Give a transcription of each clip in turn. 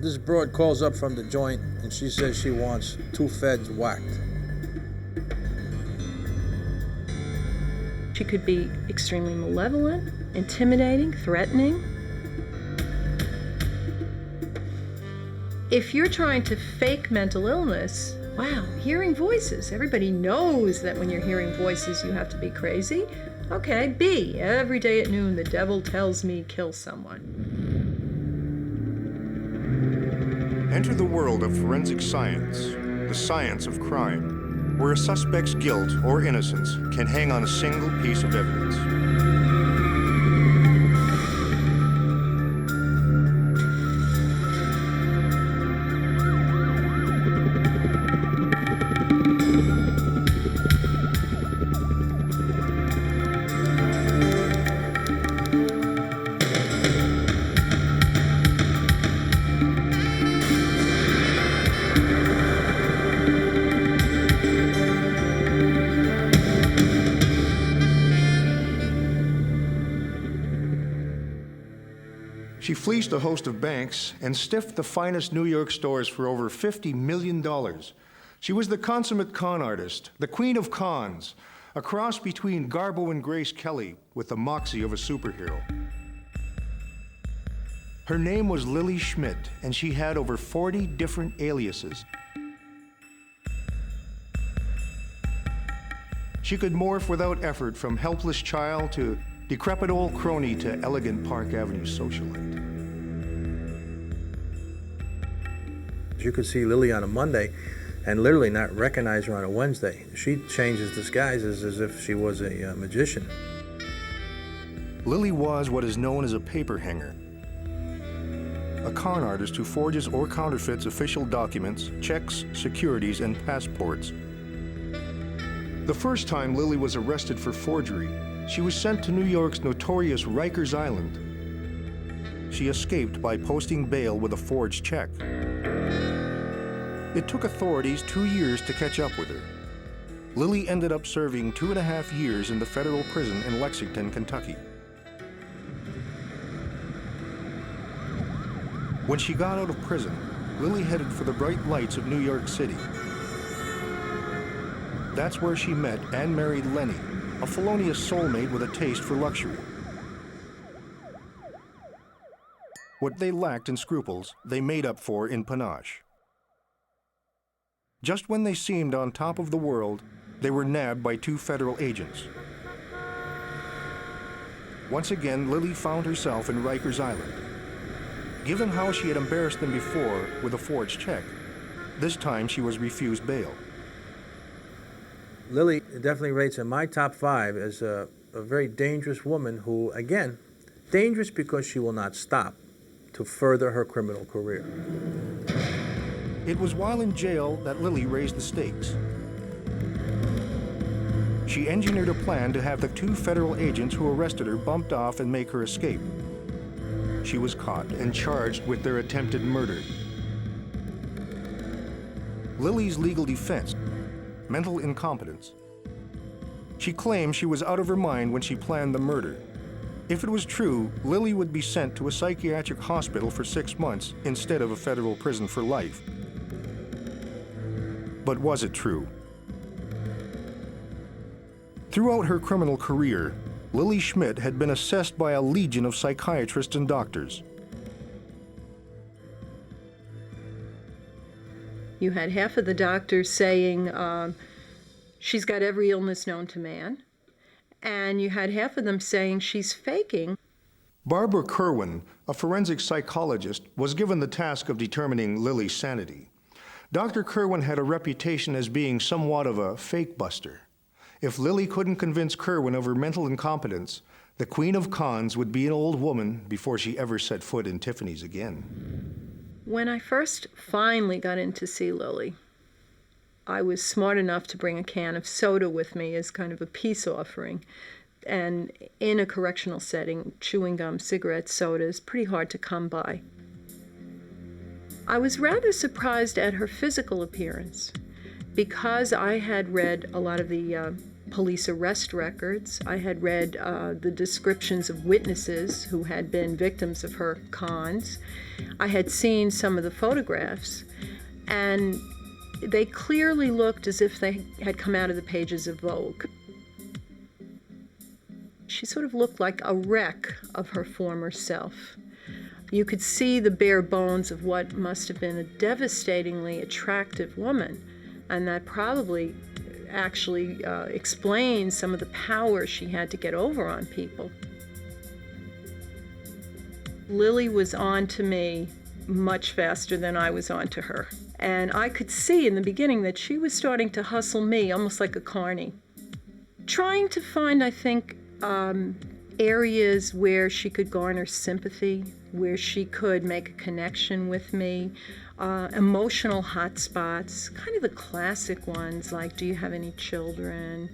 This broad calls up from the joint and she says she wants 2 feds whacked. She could be extremely malevolent, intimidating, threatening. If you're trying to fake mental illness, wow, hearing voices. Everybody knows that when you're hearing voices, you have to be crazy. Okay, B, every day at noon, the devil tells me kill someone. Enter the world of forensic science, the science of crime, where a suspect's guilt or innocence can hang on a single piece of evidence. She fleeced a host of banks and stiffed the finest New York stores for over $50 million. She was the consummate con artist, the queen of cons, a cross between Garbo and Grace Kelly with the moxie of a superhero. Her name was Lily Schmitt, and she had over 40 different aliases. She could morph without effort from helpless child to decrepit old crony to elegant Park Avenue socialite. You could see Lily on a Monday and literally not recognize her on a Wednesday. She changes disguises as if she was a magician. Lily was what is known as a paper hanger, a con artist who forges or counterfeits official documents, checks, securities, and passports. The first time Lily was arrested for forgery, she was sent to New York's notorious Rikers Island. She escaped by posting bail with a forged check. It took authorities 2 years to catch up with her. Lily ended up serving 2.5 years in the federal prison in Lexington, Kentucky. When she got out of prison, Lily headed for the bright lights of New York City. That's where she met and married Lenny, a felonious soulmate with a taste for luxury. What they lacked in scruples, they made up for in panache. Just when they seemed on top of the world, they were nabbed by 2 federal agents. Once again, Lily found herself in Rikers Island. Given how she had embarrassed them before with a forged check, this time she was refused bail. Lily definitely rates in my top 5 as a very dangerous woman who, again, dangerous because she will not stop to further her criminal career. It was while in jail that Lily raised the stakes. She engineered a plan to have the 2 federal agents who arrested her bumped off and make her escape. She was caught and charged with their attempted murder. Lily's legal defense: mental incompetence. She claimed she was out of her mind when she planned the murder. If it was true, Lily would be sent to a psychiatric hospital for 6 months instead of a federal prison for life. But was it true? Throughout her criminal career, Lily Schmitt had been assessed by a legion of psychiatrists and doctors. You had half of the doctors saying she's got every illness known to man, and you had half of them saying she's faking. Barbara Kerwin, a forensic psychologist, was given the task of determining Lily's sanity. Dr. Kerwin had a reputation as being somewhat of a fake buster. If Lily couldn't convince Kerwin of her mental incompetence, the queen of cons would be an old woman before she ever set foot in Tiffany's again. When I first finally got in to see Lily, I was smart enough to bring a can of soda with me as kind of a peace offering. And in a correctional setting, chewing gum, cigarettes, soda is pretty hard to come by. I was rather surprised at her physical appearance because I had read a lot of the police arrest records. I had read the descriptions of witnesses who had been victims of her cons. I had seen some of the photographs, and they clearly looked as if they had come out of the pages of Vogue. She sort of looked like a wreck of her former self. You could see the bare bones of what must have been a devastatingly attractive woman, and that probably actually explains some of the power she had to get over on people. Lily was on to me much faster than I was on to her. And I could see in the beginning that she was starting to hustle me almost like a carny. Trying to find, I think, areas where she could garner sympathy, where she could make a connection with me, emotional hotspots, kind of the classic ones like, do you have any children?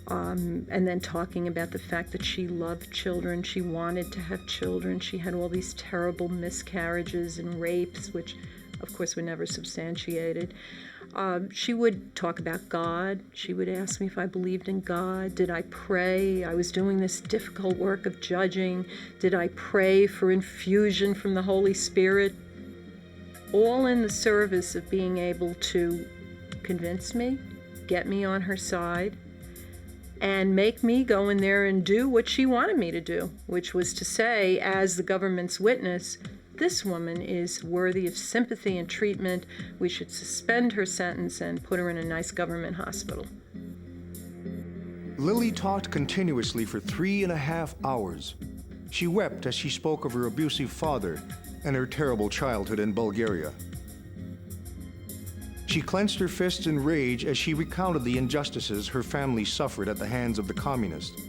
And then talking about the fact that she loved children, she wanted to have children, she had all these terrible miscarriages and rapes, which of course were never substantiated. She would talk about God. She would ask me if I believed in God. Did I pray? I was doing this difficult work of judging. Did I pray for infusion from the Holy Spirit? All in the service of being able to convince me, get me on her side, and make me go in there and do what she wanted me to do, which was to say, as the government's witness, this woman is worthy of sympathy and treatment. We should suspend her sentence and put her in a nice government hospital. Lily talked continuously for 3.5 hours. She wept as she spoke of her abusive father and her terrible childhood in Bulgaria. She clenched her fists in rage as she recounted the injustices her family suffered at the hands of the communists.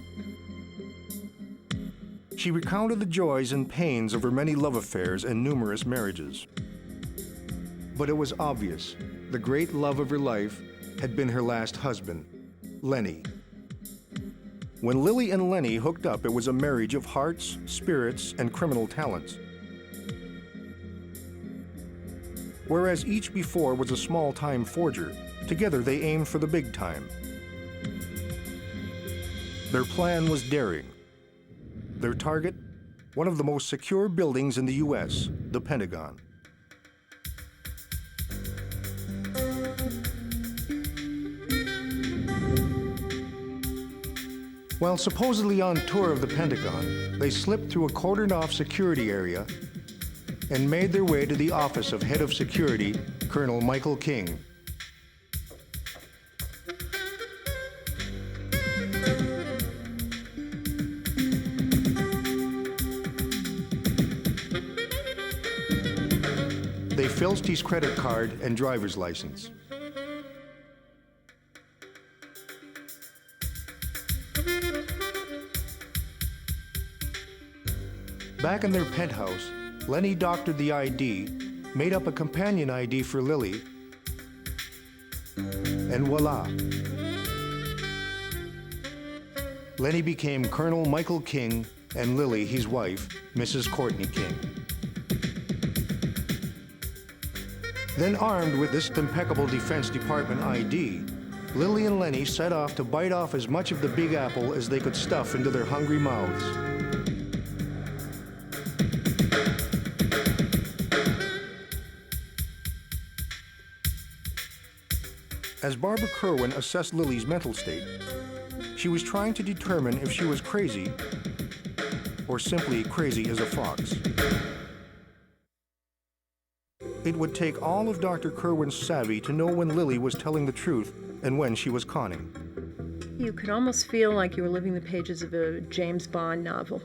She recounted the joys and pains of her many love affairs and numerous marriages. But it was obvious the great love of her life had been her last husband, Lenny. When Lily and Lenny hooked up, it was a marriage of hearts, spirits, and criminal talents. Whereas each before was a small-time forger, together they aimed for the big time. Their plan was daring. Their target, one of the most secure buildings in the U.S., the Pentagon. While supposedly on tour of the Pentagon, they slipped through a cordoned-off security area and made their way to the office of Head of Security, Colonel Michael King. They filched his credit card and driver's license. Back in their penthouse, Lenny doctored the ID, made up a companion ID for Lily, and voila. Lenny became Colonel Michael King and Lily, his wife, Mrs. Courtney King. Then armed with this impeccable Defense Department ID, Lily and Lenny set off to bite off as much of the Big Apple as they could stuff into their hungry mouths. As Barbara Kerwin assessed Lily's mental state, she was trying to determine if she was crazy or simply crazy as a fox. It would take all of Dr. Kerwin's savvy to know when Lily was telling the truth and when she was conning. You could almost feel like you were living the pages of a James Bond novel.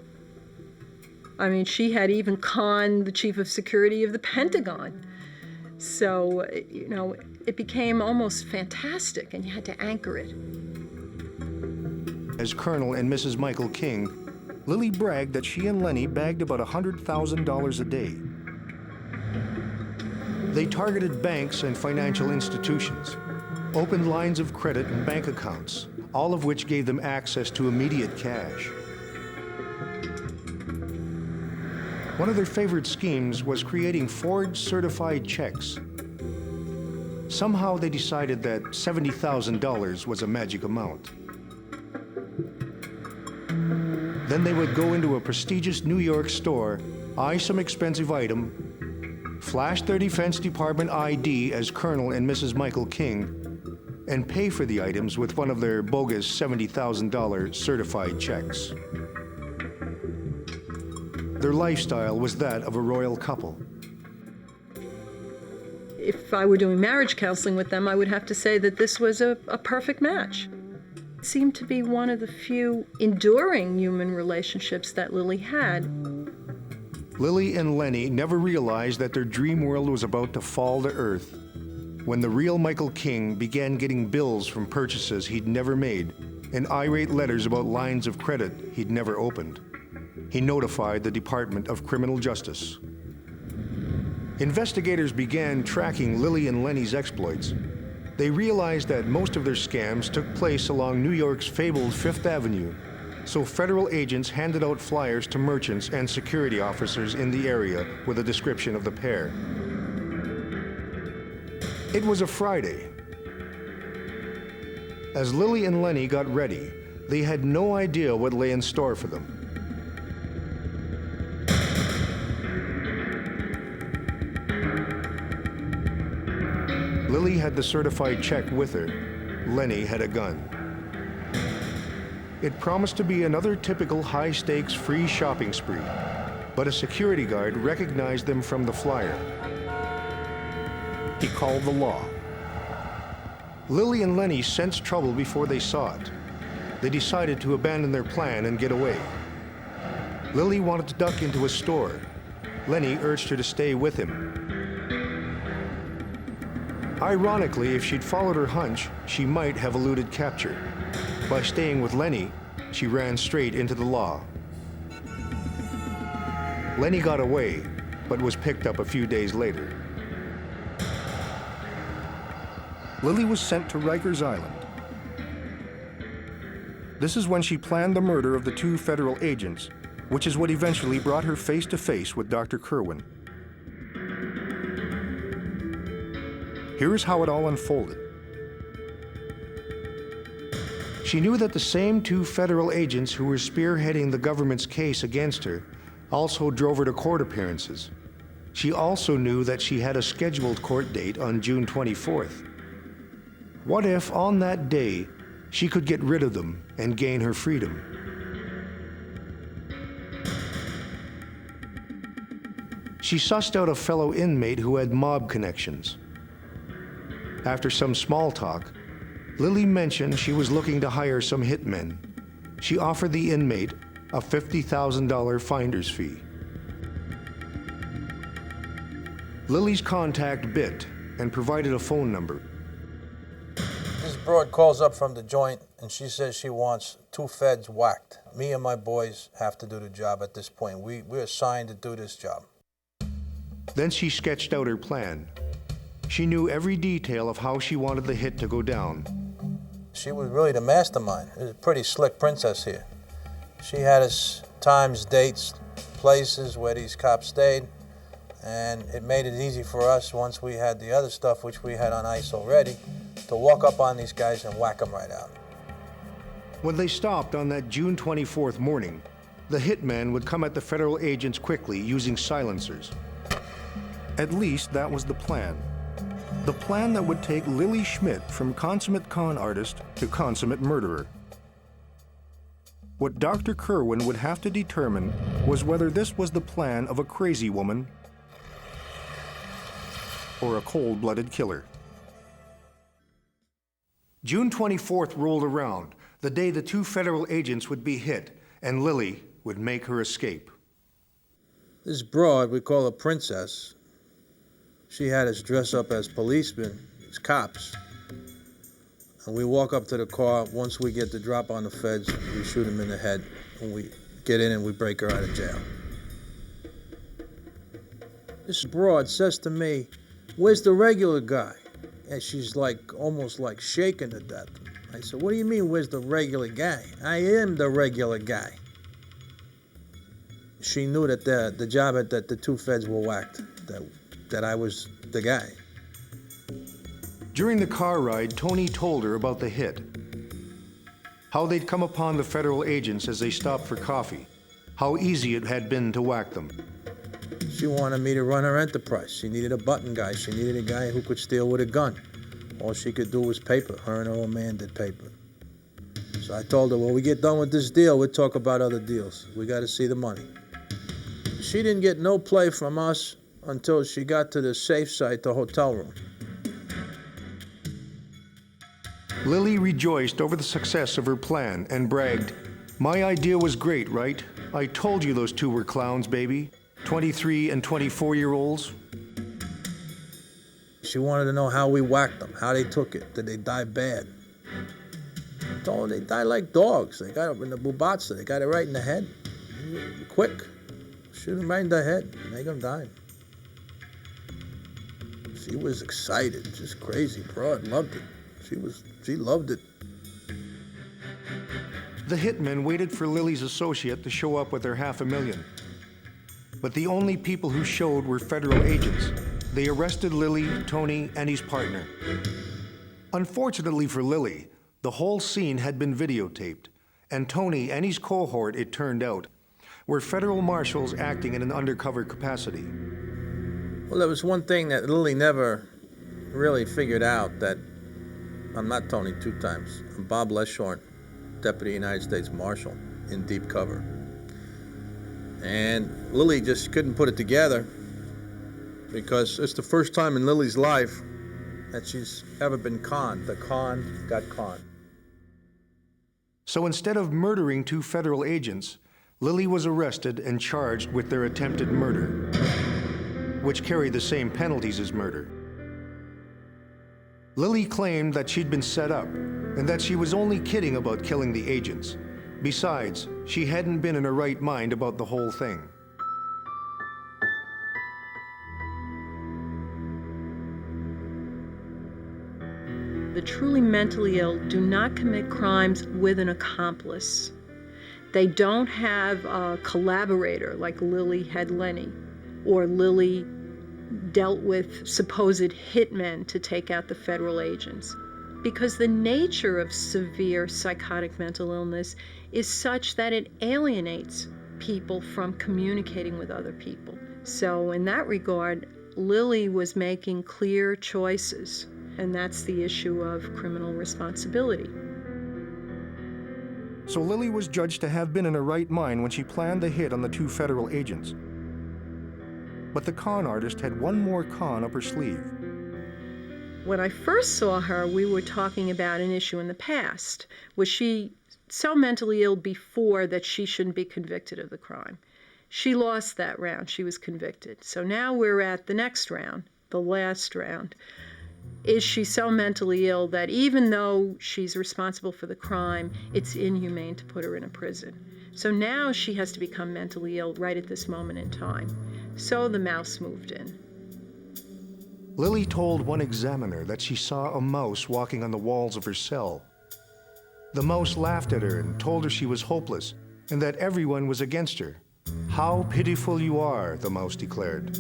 I mean, she had even conned the chief of security of the Pentagon. So, you know, it became almost fantastic, and you had to anchor it. As Colonel and Mrs. Michael King, Lily bragged that she and Lenny bagged about $100,000 a day. They targeted banks and financial institutions, opened lines of credit and bank accounts, all of which gave them access to immediate cash. One of their favorite schemes was creating forged certified checks. Somehow they decided that $70,000 was a magic amount. Then they would go into a prestigious New York store, eye some expensive item, flash their Defense Department ID as Colonel and Mrs. Michael King, and pay for the items with one of their bogus $70,000 certified checks. Their lifestyle was that of a royal couple. If I were doing marriage counseling with them, I would have to say that this was a perfect match. It seemed to be one of the few enduring human relationships that Lily had. Lily and Lenny never realized that their dream world was about to fall to earth when the real Michael King began getting bills from purchases he'd never made and irate letters about lines of credit he'd never opened. He notified the Department of Criminal Justice. Investigators began tracking Lily and Lenny's exploits. They realized that most of their scams took place along New York's fabled Fifth Avenue, so federal agents handed out flyers to merchants and security officers in the area with a description of the pair. It was a Friday. As Lily and Lenny got ready, they had no idea what lay in store for them. Lily had the certified check with her. Lenny had a gun. It promised to be another typical high-stakes free shopping spree, but a security guard recognized them from the flyer. He called the law. Lily and Lenny sensed trouble before they saw it. They decided to abandon their plan and get away. Lily wanted to duck into a store. Lenny urged her to stay with him. Ironically, if she'd followed her hunch, she might have eluded capture. By staying with Lenny, she ran straight into the law. Lenny got away, but was picked up a few days later. Lily was sent to Rikers Island. This is when she planned the murder of the two federal agents, which is what eventually brought her face to face with Dr. Kerwin. Here's how it all unfolded. She knew that the same two federal agents who were spearheading the government's case against her also drove her to court appearances. She also knew that she had a scheduled court date on June 24th. What if, on that day, she could get rid of them and gain her freedom? She sussed out a fellow inmate who had mob connections. After some small talk, Lily mentioned she was looking to hire some hitmen. She offered the inmate a $50,000 finder's fee. Lily's contact bit and provided a phone number. This broad calls up from the joint and she says she wants 2 feds whacked. Me and my boys have to do the job at this point. We're assigned to do this job. Then she sketched out her plan. She knew every detail of how she wanted the hit to go down. She was really the mastermind. It was a pretty slick princess here. She had us times, dates, places where these cops stayed, and it made it easy for us once we had the other stuff, which we had on ice already, to walk up on these guys and whack them right out. When they stopped on that June 24th morning, the hitman would come at the federal agents quickly using silencers. At least that was the plan. The plan that would take Lily Schmitt from consummate con artist to consummate murderer. What Dr. Kerwin would have to determine was whether this was the plan of a crazy woman or a cold-blooded killer. June 24th rolled around, the day the two federal agents would be hit, and Lily would make her escape. This broad, we call her Princess, she had us dress up as policemen, as cops. And we walk up to the car. Once we get the drop on the feds, we shoot them in the head. And we get in and we break her out of jail. This broad says to me, "Where's the regular guy?" And she's like, almost like shaken to death. I said, "What do you mean, where's the regular guy? I am the regular guy." She knew that the job that the two feds were whacked, that I was the guy. During the car ride, Tony told her about the hit. how they'd come upon the federal agents as they stopped for coffee, how easy it had been to whack them. She wanted me to run her enterprise. She needed a button guy. She needed a guy who could steal with a gun. All she could do was paper. Her and her old man did paper. So I told her, when we get done with this deal, we'll talk about other deals. We got to see the money. She didn't get no play from us until she got to the safe site, the hotel room. Lily rejoiced over the success of her plan and bragged, "My idea was great, right? I told you those two were clowns, baby. 23 and 24-year-olds. She wanted to know how we whacked them, how they took it. Did they die bad? I told her they die like dogs. They got it in the bubatsa. They got it right in the head. Quick. Shoot them right in the head. Make them die. She was excited. Just crazy. Broad loved it. She loved it. The hitmen waited for Lily's associate to show up with their $500,000. But the only people who showed were federal agents. They arrested Lily, Tony, and his partner. Unfortunately for Lily, the whole scene had been videotaped, and Tony and his cohort, it turned out, were federal marshals acting in an undercover capacity. Well, there was one thing that Lily never really figured out, that I'm not Tony 2 times. I'm Bob Leshorn, Deputy United States Marshal in deep cover. And Lily just couldn't put it together because it's the first time in Lily's life that she's ever been conned. The con got conned. So instead of murdering 2 federal agents, Lily was arrested and charged with their attempted murder, which carried the same penalties as murder. Lily claimed that she'd been set up and that she was only kidding about killing the agents. Besides, she hadn't been in her right mind about the whole thing. The truly mentally ill do not commit crimes with an accomplice. They don't have a collaborator like Lily had Lenny, or Lily dealt with supposed hitmen to take out the federal agents. Because the nature of severe psychotic mental illness is such that it alienates people from communicating with other people. So in that regard, Lily was making clear choices, and that's the issue of criminal responsibility. So Lily was judged to have been in her right mind when she planned the hit on the 2 federal agents. But the con artist had one more con up her sleeve. When I first saw her, we were talking about an issue in the past. Was she so mentally ill before that she shouldn't be convicted of the crime? She lost that round. She was convicted. So now we're at the next round, the last round. Is she so mentally ill that even though she's responsible for the crime, it's inhumane to put her in a prison? So now she has to become mentally ill right at this moment in time. So the mouse moved in. Lily told one examiner that she saw a mouse walking on the walls of her cell. The mouse laughed at her and told her she was hopeless and that everyone was against her. "How pitiful you are," the mouse declared.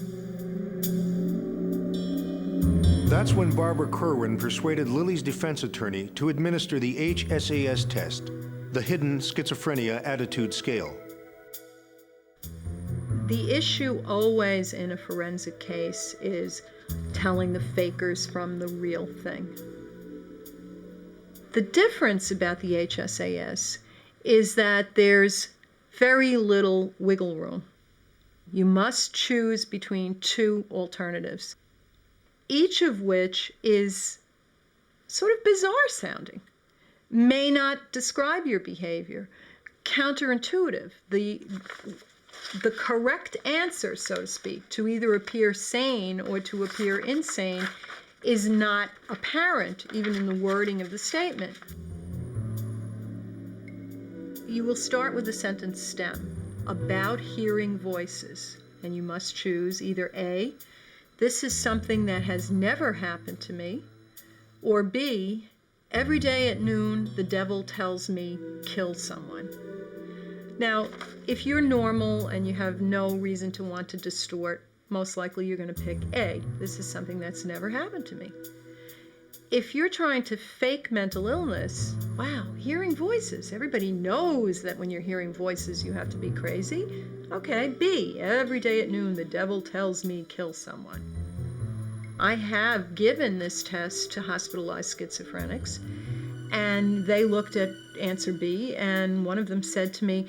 That's when Barbara Kerwin persuaded Lily's defense attorney to administer the HSAS test, the Hidden Schizophrenia Attitude Scale. The issue always in a forensic case is telling the fakers from the real thing. The difference about the HSAS is that there's very little wiggle room. You must choose between 2 alternatives, each of which is sort of bizarre sounding, may not describe your behavior, counterintuitive. The correct answer, so to speak, to either appear sane or to appear insane is not apparent, even in the wording of the statement. You will start with the sentence stem, about hearing voices, and you must choose either A, this is something that has never happened to me, or B, every day at noon the devil tells me kill someone. Now, if you're normal and you have no reason to want to distort, most likely you're going to pick A. This is something that's never happened to me. if you're trying to fake mental illness, wow, hearing voices. Everybody knows that when you're hearing voices, you have to be crazy. Okay, B, every day at noon, the devil tells me kill someone. I have given this test to hospitalized schizophrenics, and they looked at answer B, and one of them said to me,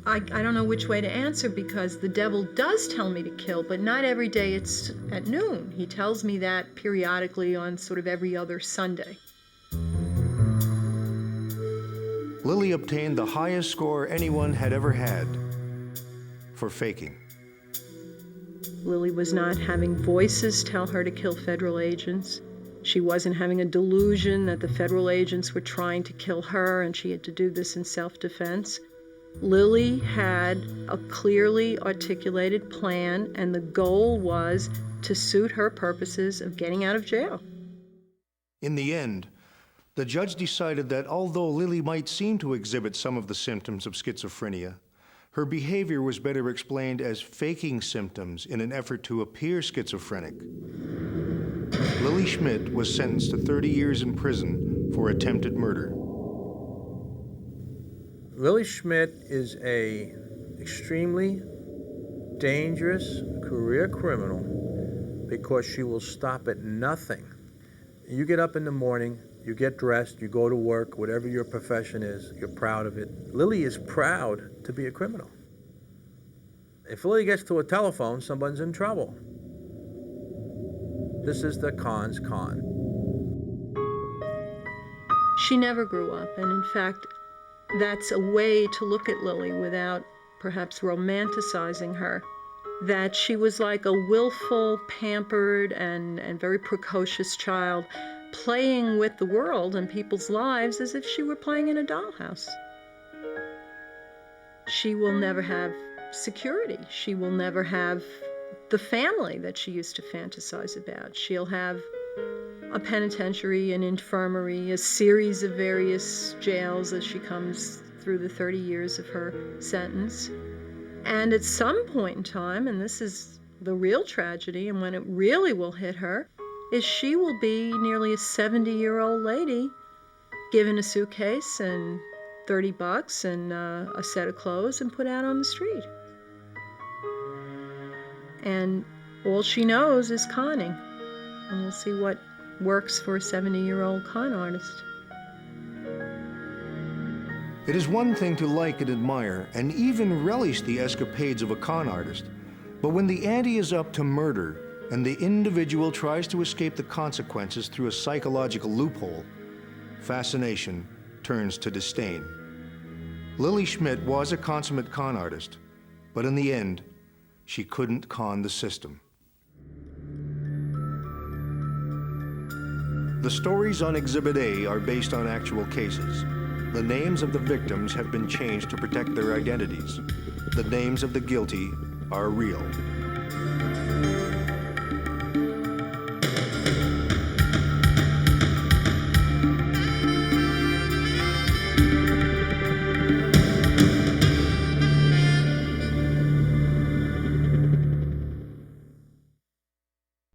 I don't know which way to answer because the devil does tell me to kill, but not every day it's at noon. He tells me that periodically on sort of every other Sunday. Lily obtained the highest score anyone had ever had for faking. Lily was not having voices tell her to kill federal agents. She wasn't having a delusion that the federal agents were trying to kill her and she had to do this in self-defense. Lily had a clearly articulated plan, and the goal was to suit her purposes of getting out of jail. In the end, the judge decided that although Lily might seem to exhibit some of the symptoms of schizophrenia, her behavior was better explained as faking symptoms in an effort to appear schizophrenic. Lily Schmitt was sentenced to 30 years in prison for attempted murder. Lily Schmitt is a extremely dangerous career criminal because she will stop at nothing. You get up in the morning, you get dressed, you go to work, whatever your profession is, you're proud of it. Lily is proud to be a criminal. If Lily gets to a telephone, someone's in trouble. This is the con's con. She never grew up, and in fact, that's a way to look at Lily without perhaps romanticizing her, that she was like a willful, pampered, and very precocious child playing with the world and people's lives as if she were playing in a dollhouse. She will never have security. She will never have the family that she used to fantasize about. She'll have a penitentiary, an infirmary, a series of various jails as she comes through the 30 years of her sentence. And at some point in time, and this is the real tragedy, and when it really will hit her, is she will be nearly a 70-year-old lady given a suitcase and $30 and a set of clothes and put out on the street. And all she knows is conning. And we'll see what works for a 70-year-old con artist. It is one thing to like and admire and even relish the escapades of a con artist, but when the ante is up to murder and the individual tries to escape the consequences through a psychological loophole, fascination turns to disdain. Lily Schmitt was a consummate con artist, but in the end, she couldn't con the system. The stories on Exhibit A are based on actual cases. The names of the victims have been changed to protect their identities. The names of the guilty are real.